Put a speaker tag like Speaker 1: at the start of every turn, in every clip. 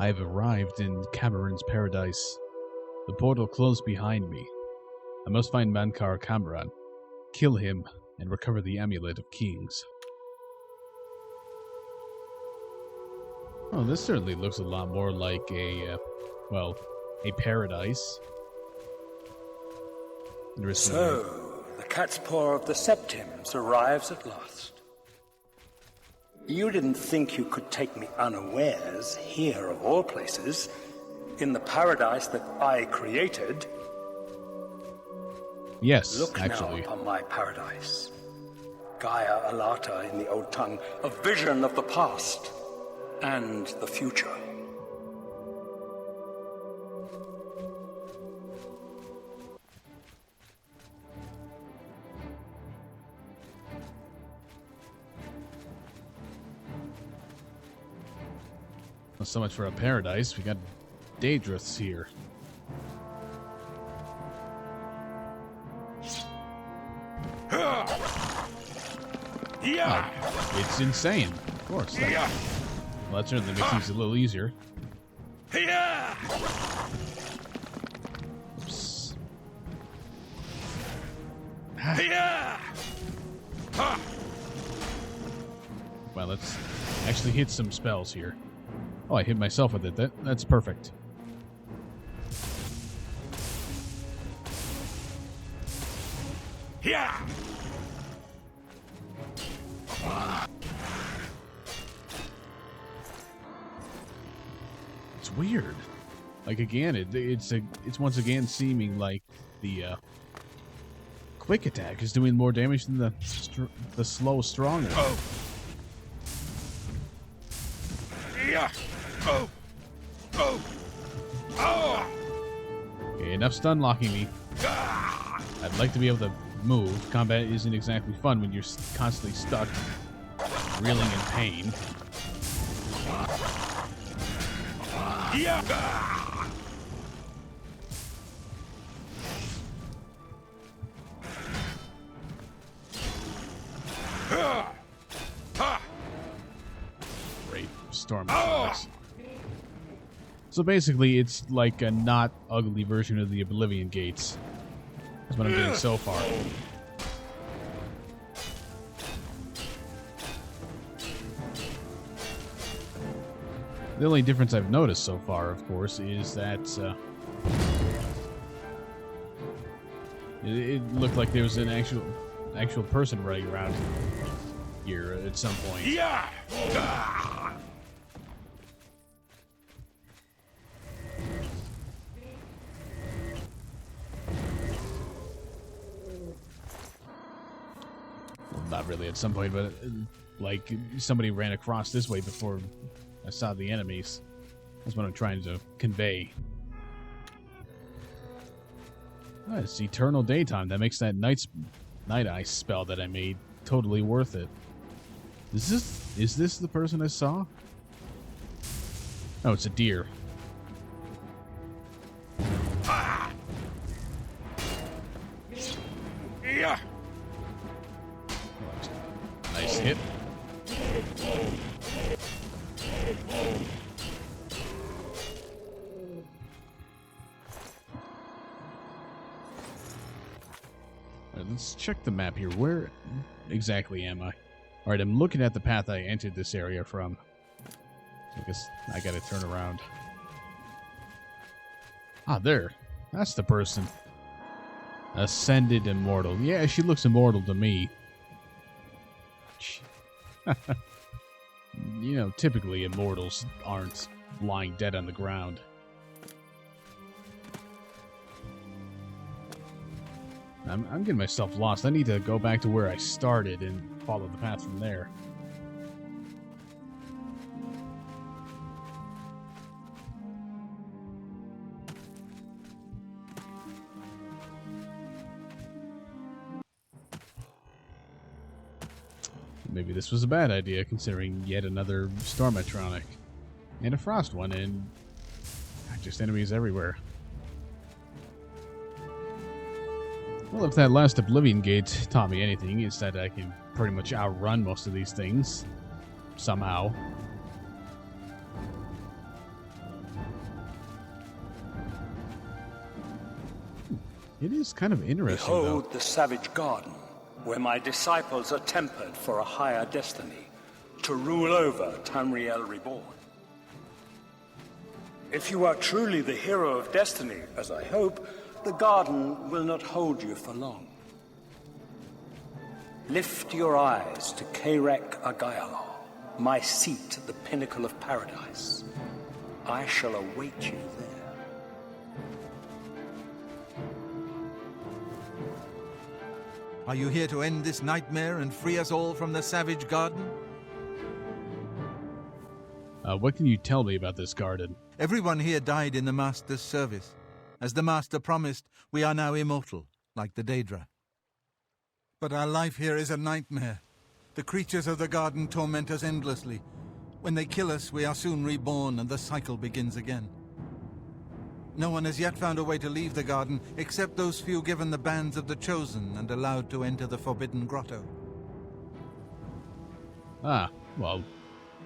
Speaker 1: I have arrived in Cameron's paradise. The portal closed behind me. I must find Mankar Cameron, kill him, and recover the Amulet of Kings. Oh, this certainly looks a lot more like a paradise.
Speaker 2: So, the cat's paw of the Septims arrives at last. You didn't think you could take me unawares, here of all places, in the paradise that I created.
Speaker 1: Yes,
Speaker 2: Look
Speaker 1: actually.
Speaker 2: now upon my paradise. Gaia Alata in the old tongue, a vision of the past and the future.
Speaker 1: Not so much for a paradise. We got Daedriths here. Oh, it's insane. Of course. Well, that certainly makes things a little easier. Oops. Well, let's actually hit some spells here. Oh, I hit myself with it. That's perfect. It's weird. Like again, it's once again seeming like the quick attack is doing more damage than the slow stronger. Okay, enough stun locking me. I'd like to be able to move. Combat isn't exactly fun when you're constantly stuck, reeling in pain. Great storm attacks. So basically, it's like a not ugly version of the Oblivion gates. That's what I'm doing so far. The only difference I've noticed so far, of course, is that it looked like there was an actual person running around here at some point. Well, not really at some point, but like somebody ran across this way before I saw the enemies. That's what I'm trying to convey. Oh, it's eternal daytime. That makes that night ice spell that I made totally worth it. Is this the person I saw? Oh, it's a deer. Nice hit. Alright, let's check the map here. Where exactly am I? Alright, I'm looking at the path I entered this area from. So I guess I gotta turn around. Ah, there. That's the person. Ascended Immortal. Yeah, she looks immortal to me. You know, typically immortals aren't lying dead on the ground. I'm getting myself lost. I need to go back to where I started and follow the path from there. Maybe this was a bad idea, considering yet another Stormatronic. And a Frost one, and just enemies everywhere. Well, if that last Oblivion gate taught me anything, it's that I can pretty much outrun most of these things. Somehow. It is kind of interesting,
Speaker 2: Behold
Speaker 1: though.
Speaker 2: the savage garden, where my disciples are tempered for a higher destiny, to rule over Tamriel Reborn. If you are truly the hero of destiny, as I hope, the garden will not hold you for long. Lift your eyes to Kairek Agayala, my seat at the pinnacle of paradise. I shall await you there.
Speaker 3: Are you here to end this nightmare and free us all from the savage garden?
Speaker 1: What can you tell me about this garden?
Speaker 3: Everyone here died in the Master's service. As the Master promised, we are now immortal, like the Daedra. But our life here is a nightmare. The creatures of the garden torment us endlessly. When they kill us, we are soon reborn and the cycle begins again. No one has yet found a way to leave the garden, except those few given the bands of the Chosen and allowed to enter the Forbidden Grotto.
Speaker 1: Ah, well,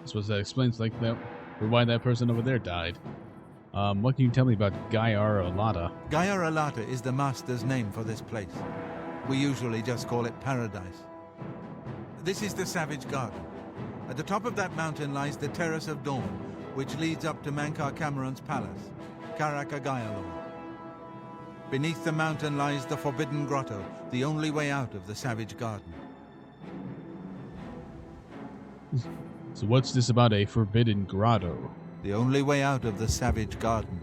Speaker 1: I suppose that explains like that, or why that person over there died. What can you tell me about Gaiar Alata?
Speaker 3: Gaiar Alata is the Master's name for this place. We usually just call it Paradise. This is the Savage Garden. At the top of that mountain lies the Terrace of Dawn, which leads up to Mankar Cameron's palace, Karak Agayalor. Beneath the mountain lies the Forbidden Grotto, the only way out of the Savage Garden.
Speaker 1: So what's this about a forbidden grotto?
Speaker 3: The only way out of the Savage Garden.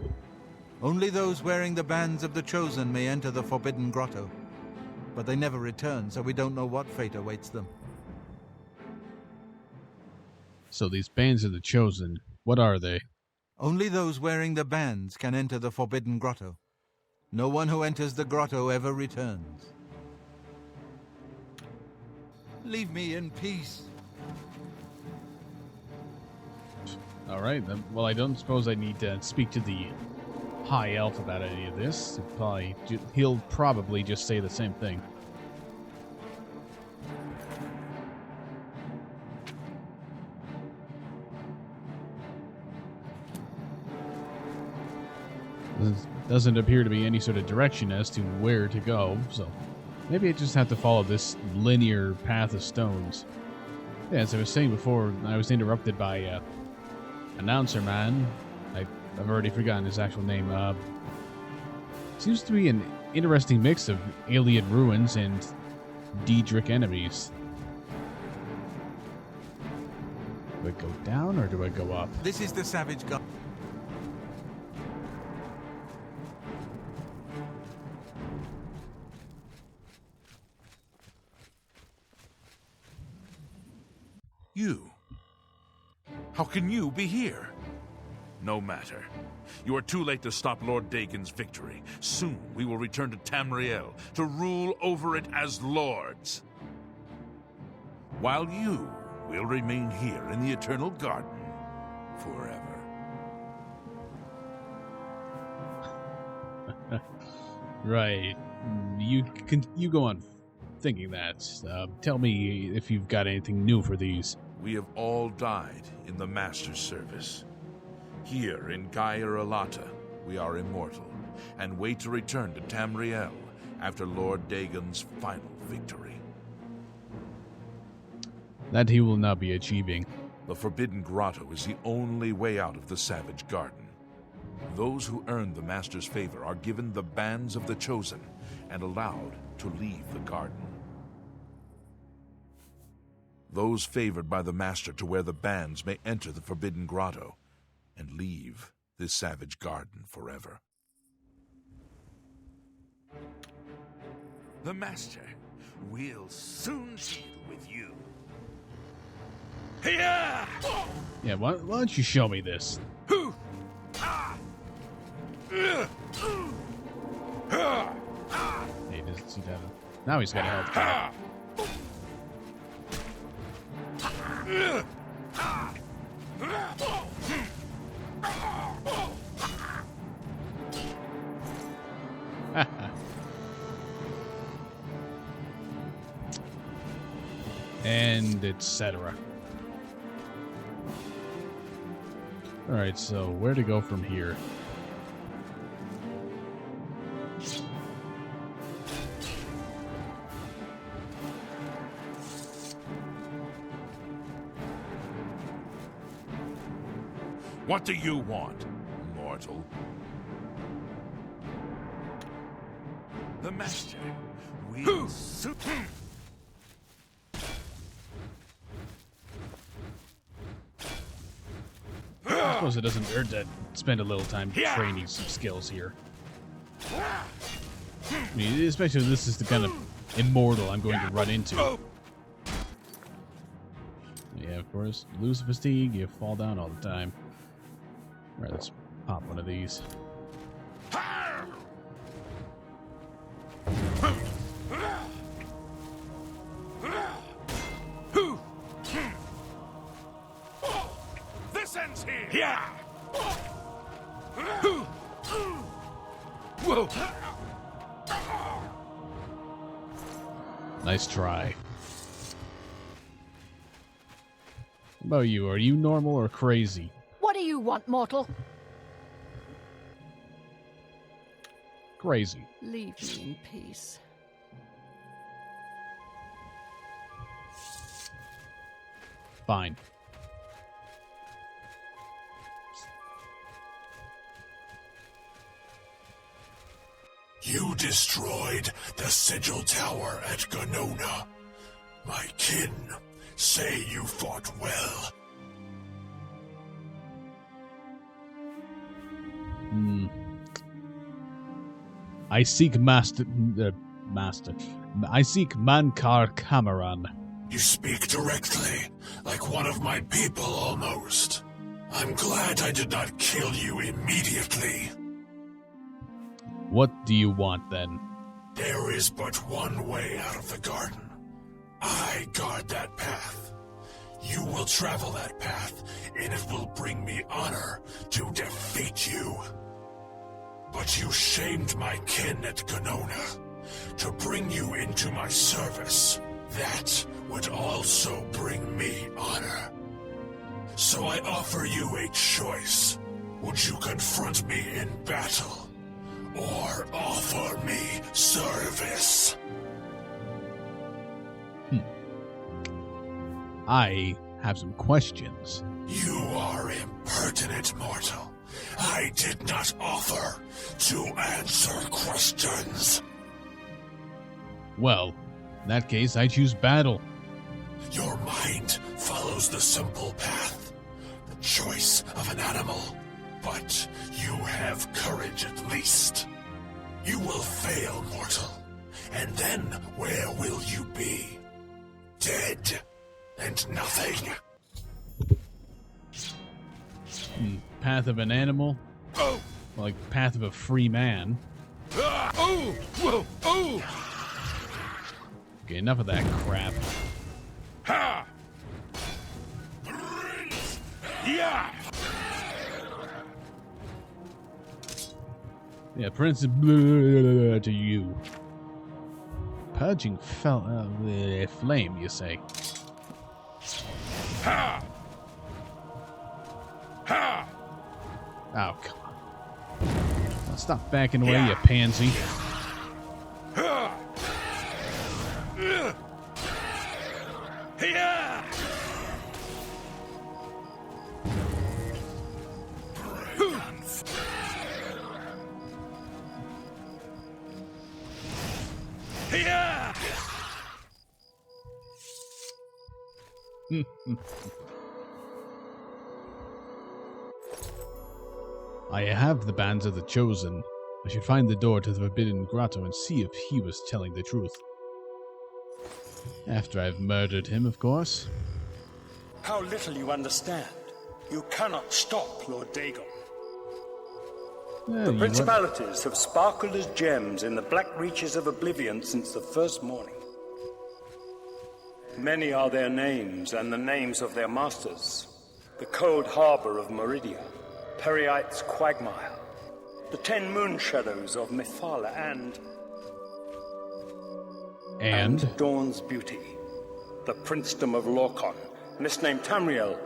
Speaker 3: Only those wearing the bands of the Chosen may enter the Forbidden Grotto. But they never return, so we don't know what fate awaits them.
Speaker 1: So these bands of the Chosen, what are they?
Speaker 3: Only those wearing the bands can enter the Forbidden Grotto. No one who enters the grotto ever returns. Leave me in peace.
Speaker 1: Alright, then, well, I don't suppose I need to speak to the High Elf about any of this. He'll probably just say the same thing. There doesn't appear to be any sort of direction as to where to go, so maybe I just have to follow this linear path of stones. Yeah, as I was saying before, I was interrupted by announcer man. I've already forgotten his actual name. Seems to be an interesting mix of alien ruins and Daedric enemies. Do I go down or do I go up?
Speaker 3: This is the Savage Garden.
Speaker 4: You? How can you be here? No matter. You are too late to stop Lord Dagon's victory. Soon we will return to Tamriel to rule over it as lords. While you will remain here in the Eternal Garden forever.
Speaker 1: Right. You go on thinking that. Tell me if you've got anything new for these.
Speaker 4: We have all died in the Master's service. Here in Gaiar Alata, we are immortal, and wait to return to Tamriel after Lord Dagon's final victory.
Speaker 1: That he will not be achieving.
Speaker 4: The Forbidden Grotto is the only way out of the Savage Garden. Those who earn the Master's favor are given the bands of the Chosen and allowed to leave the garden. Those favored by the Master to wear the bands may enter the Forbidden Grotto and leave this Savage Garden forever. The Master will soon deal with you.
Speaker 1: Yeah, why don't you show me this? He doesn't see that. Now he's got a health cap. And etc. Alright, so where to go from here?
Speaker 4: What do you want, mortal? The Master will soon...
Speaker 1: I suppose it doesn't hurt to spend a little time training some skills here. I mean, especially if this is the kind of immortal I'm going to run into. Yeah, of course. Lose fatigue, you fall down all the time. Alright, let's pop one of these.
Speaker 4: This ends here! Yeah! Whoa!
Speaker 1: Nice try. What about you? Are you normal or crazy?
Speaker 5: What do you want, mortal?
Speaker 1: Crazy.
Speaker 5: Leave me in peace.
Speaker 1: Fine.
Speaker 6: You destroyed the Sigil Tower at Ganona. My kin say you fought well.
Speaker 1: I seek Master. I seek Mankar Cameron.
Speaker 6: You speak directly, like one of my people almost. I'm glad I did not kill you immediately.
Speaker 1: What do you want then?
Speaker 6: There is but one way out of the garden. I guard that path. You will travel that path, and it will bring me honor to defeat you. But you shamed my kin at Ganona. To bring you into my service, that would also bring me honor. So I offer you a choice. Would you confront me in battle, or offer me service?
Speaker 1: I have some questions.
Speaker 6: You are impertinent, mortal. I did not offer to answer questions.
Speaker 1: Well, in that case, I choose battle.
Speaker 6: Your mind follows the simple path, the choice of an animal. But you have courage at least. You will fail, mortal. And then where will you be? Dead and nothing.
Speaker 1: Path of an animal?
Speaker 4: Oh!
Speaker 1: Like path of a free man.
Speaker 4: Ah! Oh! Whoa! Oh!
Speaker 1: Okay, enough of that crap.
Speaker 4: Ha! Yeah!
Speaker 1: Yeah, Prince of Blue to you. Purging flame, you say?
Speaker 4: Ha! Ha!
Speaker 1: Oh, come on. Now stop backing away, you pansy.
Speaker 4: Ha! Yeah! Yeah!
Speaker 1: I have the bands of the Chosen. I should find the door to the Forbidden Grotto and see if he was telling the truth. After I've murdered him, of course.
Speaker 2: How little you understand. You cannot stop Lord Dagon.
Speaker 1: Yeah,
Speaker 2: The
Speaker 1: you
Speaker 2: principalities have sparkled as gems in the black reaches of Oblivion since the first morning. Many are their names and the names of their masters. The cold harbor of Meridia, Periite's quagmire, the 10 moon shadows of Mephala, and Dawn's beauty, the princedom of Lorkon, misnamed Tamriel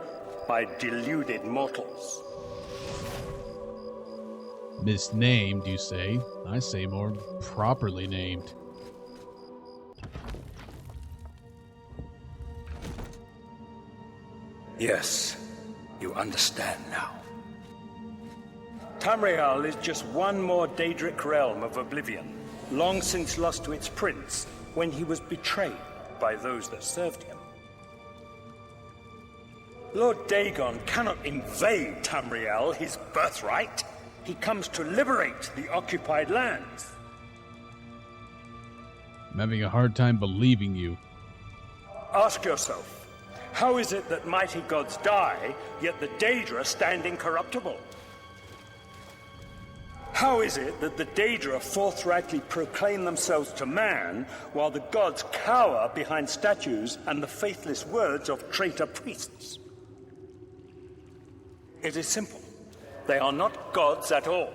Speaker 2: by deluded mortals.
Speaker 1: Misnamed, you say? I say more properly named.
Speaker 2: Yes, you understand now. Tamriel is just one more Daedric realm of Oblivion, long since lost to its prince when he was betrayed by those that served him. Lord Dagon cannot invade Tamriel, his birthright. He comes to liberate the occupied lands.
Speaker 1: I'm having a hard time believing you.
Speaker 2: Ask yourself, how is it that mighty gods die, yet the Daedra stand incorruptible? How is it that the Daedra forthrightly proclaim themselves to man, while the gods cower behind statues and the faithless words of traitor priests? It is simple. They are not gods at all.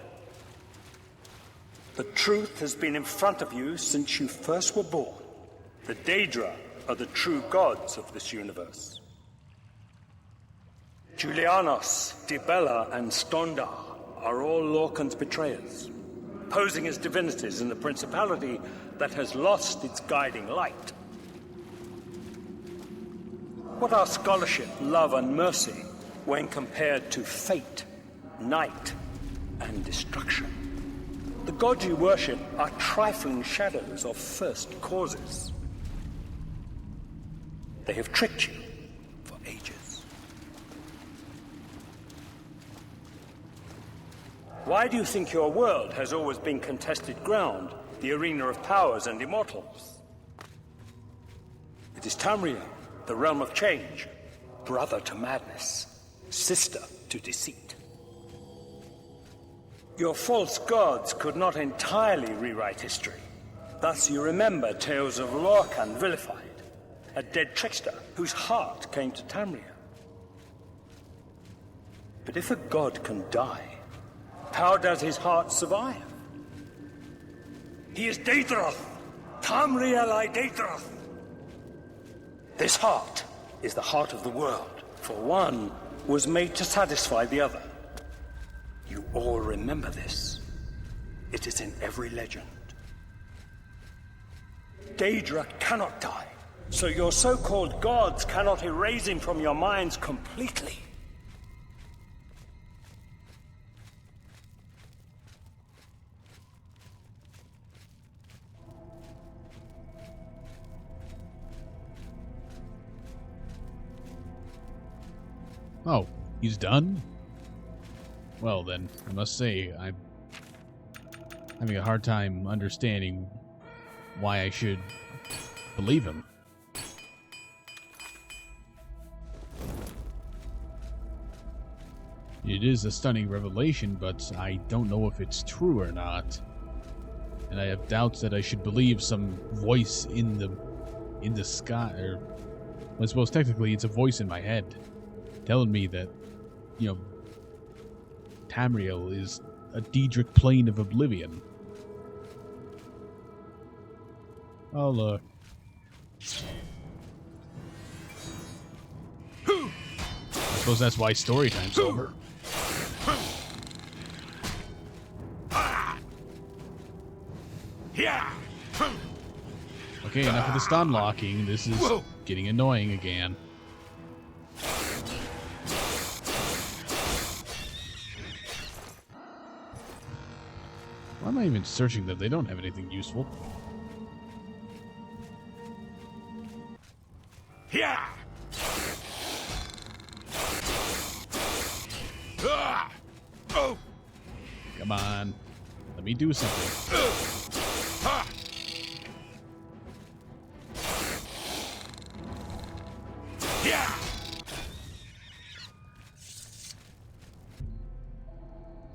Speaker 2: The truth has been in front of you since you first were born. The Daedra are the true gods of this universe. Julianos, Dibella, and Stondar are all Lorcan's betrayers, posing as divinities in the principality that has lost its guiding light. What are scholarship, love, and mercy when compared to fate, night, and destruction? The gods you worship are trifling shadows of first causes. They have tricked you for ages. Why do you think your world has always been contested ground, the arena of powers and immortals? It is Tamriel, the realm of change, brother to madness, sister to deceit. Your false gods could not entirely rewrite history. Thus you remember tales of Lorcan vilified, a dead trickster whose heart came to Tamriel. But if a god can die, how does his heart survive? He is Daedroth, Tamriel I Daedroth. This heart is the heart of the world, for one was made to satisfy the other. You all remember this. It is in every legend. Daedra cannot die, so your so-called gods cannot erase him from your minds completely.
Speaker 1: Oh, he's done? Well then, I must say, I'm having a hard time understanding why I should believe him. It is a stunning revelation, but I don't know if it's true or not. And I have doubts that I should believe some voice in the sky, or I suppose technically it's a voice in my head telling me that, you know, Tamriel is a Daedric plane of Oblivion. Oh, look. I suppose that's why story time's over. Okay, enough of the stun locking. This is getting annoying again. Why am I even searching them? They don't have anything useful. Come on. Let me do something.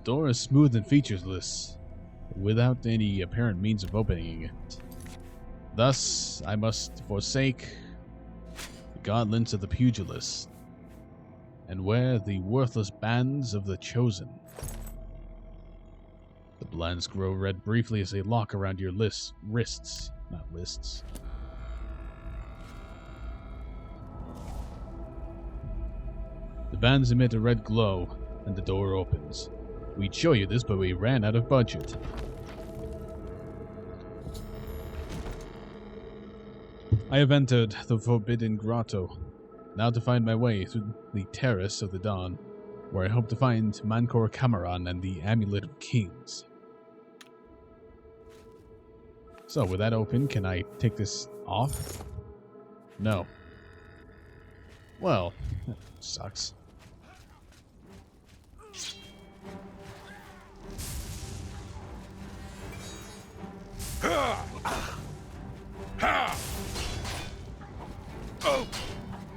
Speaker 1: Door is smooth and featureless, without any apparent means of opening it. Thus, I must forsake the gauntlets of the pugilist, and wear the worthless bands of the chosen. The bands grow red briefly as they lock around your wrists, not lists. The bands emit a red glow, and the door opens. We'd show you this, but we ran out of budget. I have entered the Forbidden Grotto, now to find my way through the Terrace of the Dawn. where I hope to find Mancor Cameron and the Amulet of Kings. So, with that open, can I take this off? No. Well, that sucks.
Speaker 6: Oh!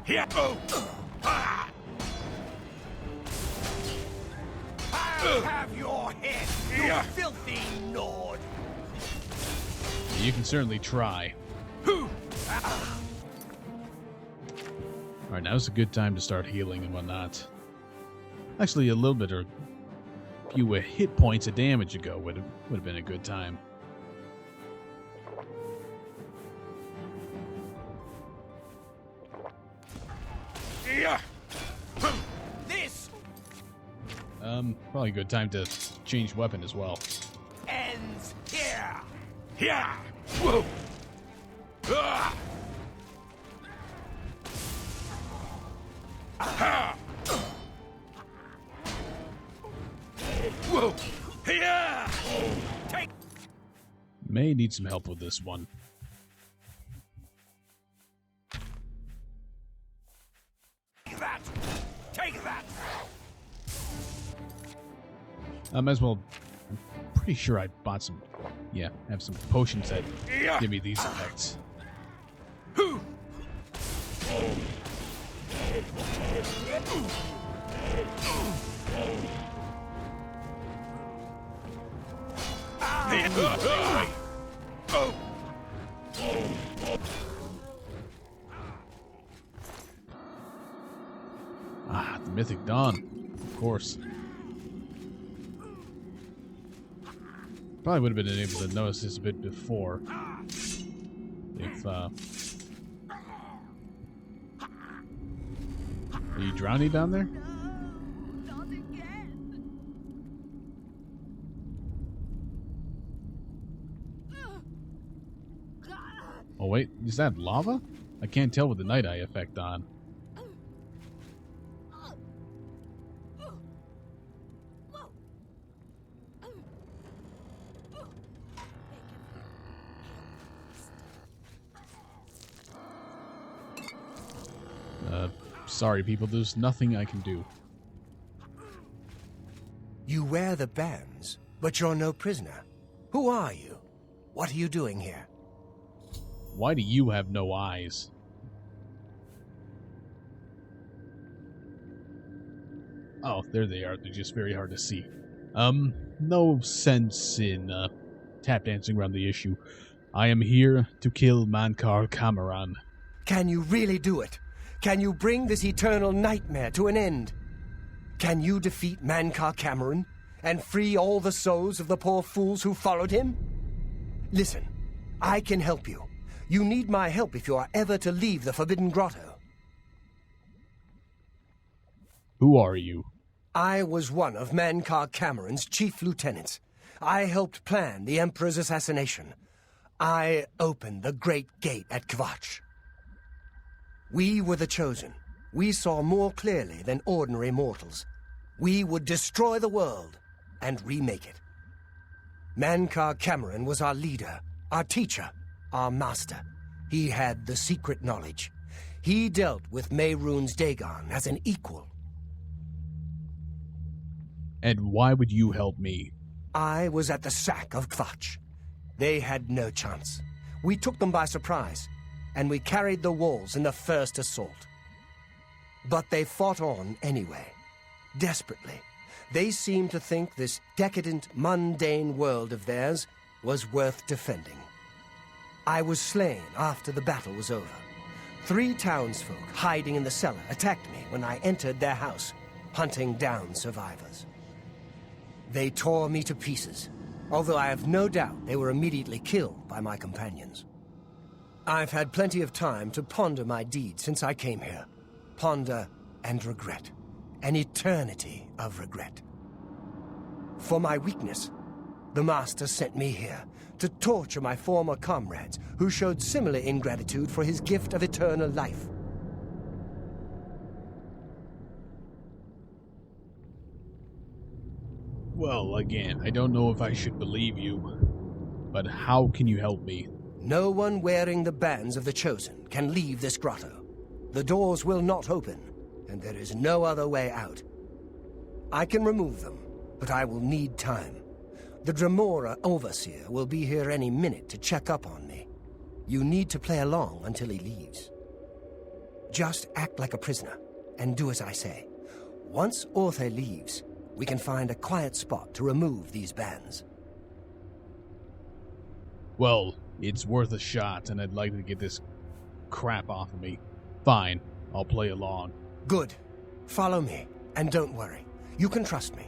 Speaker 6: Yeah! Oh!
Speaker 7: I'll have your head, you filthy Nord!
Speaker 1: You can certainly try. Alright, now's a good time to start healing and whatnot. Actually, a little bit or a few hit points of damage ago would have been a good time.
Speaker 6: Yeah!
Speaker 7: This
Speaker 1: Probably a good time to change weapon as well.
Speaker 7: ends here!
Speaker 6: Yeah! Whoa! Ah! Ha! Whoa! Yeah!
Speaker 7: Take
Speaker 1: May need some help with this one.
Speaker 7: that! Take that!
Speaker 1: I might as well. I'm pretty sure I bought some. Yeah, I have some potions that
Speaker 6: Yeah!
Speaker 1: give me these effects.
Speaker 6: Hoo! Oh!
Speaker 1: Ah, the Mythic Dawn, of course. Probably would have been able to notice this a bit before. If, Are you drowning down there?
Speaker 5: Not again.
Speaker 1: Oh wait, is that lava? I can't tell with the Night Eye effect on. Sorry people, there's nothing I can do.
Speaker 8: You wear the bands, but you're no prisoner. Who are you? What are you doing here?
Speaker 1: Why do you have no eyes? Oh, there they are. They're just very hard to see. No sense in tap dancing around the issue. I am here to kill Mancor Cameron.
Speaker 8: Can you really do it? Can you bring this eternal nightmare to an end? Can you defeat Mancor Cameron and free all the souls of the poor fools who followed him? Listen, I can help you. You need my help if you are ever to leave the Forbidden Grotto.
Speaker 1: Who are you?
Speaker 8: I was one of Mancor Cameron's chief lieutenants. I helped plan the Emperor's assassination. I opened the Great Gate at Kvatch. We were the chosen. We saw more clearly than ordinary mortals. We would destroy the world and remake it. Mancor Cameron was our leader, our teacher, our master. He had the secret knowledge. He dealt with Mehrunes Dagon as an equal.
Speaker 1: And why would you help me?
Speaker 8: I was at the sack of Kvatch. They had no chance. We took them by surprise, and we carried the walls in the first assault. But they fought on anyway, desperately. They seemed to think this decadent, mundane world of theirs was worth defending. I was slain after the battle was over. 3 townsfolk hiding in the cellar attacked me when I entered their house, hunting down survivors. They tore me to pieces, although I have no doubt they were immediately killed by my companions. I've had plenty of time to ponder my deed since I came here. Ponder and regret. An eternity of regret. For my weakness, the Master sent me here to torture my former comrades who showed similar ingratitude for his gift of eternal life.
Speaker 1: Well, again, I don't know if I should believe you, but how can you help me?
Speaker 8: No one wearing the bands of the Chosen can leave this grotto. The doors will not open, and there is no other way out. I can remove them, but I will need time. The Dremora Overseer will be here any minute to check up on me. You need to play along until he leaves. Just act like a prisoner, and do as I say. Once Orthe leaves, we can find a quiet spot to remove these bands.
Speaker 1: Well, it's worth a shot, and I'd like to get this crap off of me. Fine, I'll play along.
Speaker 8: Good. Follow me, and don't worry. You can trust me.